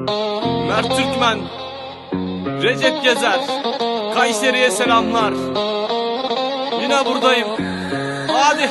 Mert Türkmen, Recep Gezer, Kayseri'ye selamlar. Yine buradayım. Hadi,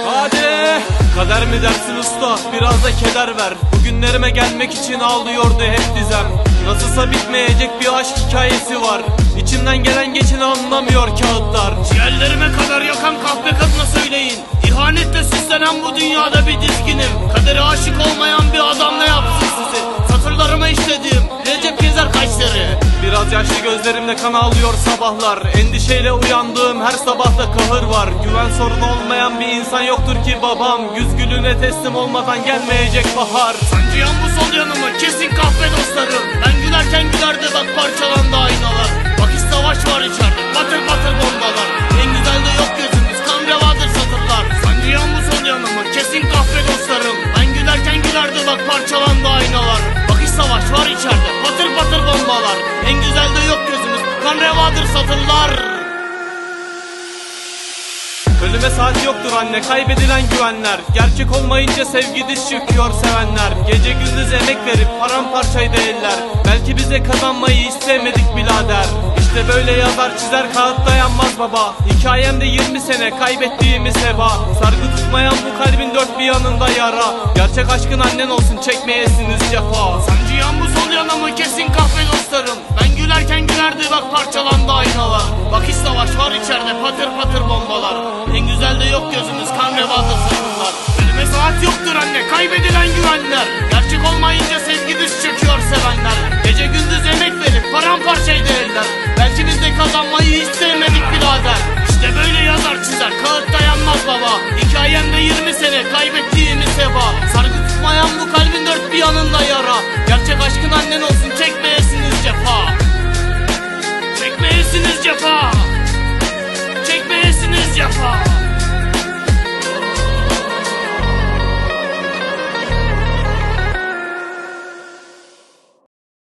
hadi. Kader mi dersin usta, biraz da keder ver. Bugünlerime gelmek için ağlıyordu hep dizem. Nasılsa bitmeyecek bir aşk hikayesi var. İçimden gelen geçeni anlamıyor kağıtlar. Ciğerlerime kadar yakan kahpe kadına söyleyin, İhanetle süslenen bu dünyada bir dizginim. Kadere aşık olmayan bir adam ne yapsın sizi? Satırlarıma işlediğim Recep Gezer Kayseri. Biraz yaşlı gözlerimle kan ağlıyor sabahlar. Endişeyle uyandığım her sabahta kahır var. Güven sorunu olmayan bir insan yoktur ki babam. Güz gülüne teslim olmadan gelmeyecek bahar. Sancıyan bu sol yanımı kesin kahpe dostlarım. Ben gülerken gülerdi bak parçalandı aynalar. Vakit savaş var içeride, batır batır bombalar. En güzel de yok gözümüz, kan revadır satırlar. Sancıyan bu sol yanımı kesin kahpe dostlarım. Ben gülerken gülerdi bak parçalandı aynalar. Vakit savaş var içeride, batır batır bombalar. En güzel de yok gözümüz, kan revadır satırlar. Ölüme saat yoktur anne, kaybedilen güvenler. Gerçek olmayınca sevgi diz çöküyor sevenler. Gece gündüz emek verip paramparçaydı eller. Belki bize kazanmayı istemedik birader. İşte böyle yazar çizer kağıt dayanmaz baba. Hikayemde 20 sene kaybettiğimiz heba. Sargı tutmayan bu kalbin dört bir yanında yara. Gerçek aşkın annen olsun, çekmeyesiniz cefa. Sancıyan bu sol yanımı kesin kahve dostlarım. Ben gülerken gülerdi bak parçalandı aynalar. Vakit savaş var içeride, patır patır bombalar. En güzel de yok gözümüz, kan revadır satırlar. Ölüme saat yoktur anne, kaybedilen güvenler. Gerçek olmayınca sevgi düş çöküyor sevenler. Gece gündüz emek verip paramparçaydı eller. Belki biz de kazanmayı istemedik birader. İşte böyle yazar çizer kağıt dayanmaz baba. Hikayemde 20 sene kaybettiğimiz heba. Sargı tutmayan bu kalbin dört bir yanında yara. Gerçek aşkın annen olsun, çekmeyesiniz cefa. Çekmeyesiniz cefa. Çekmeyesiniz cefa.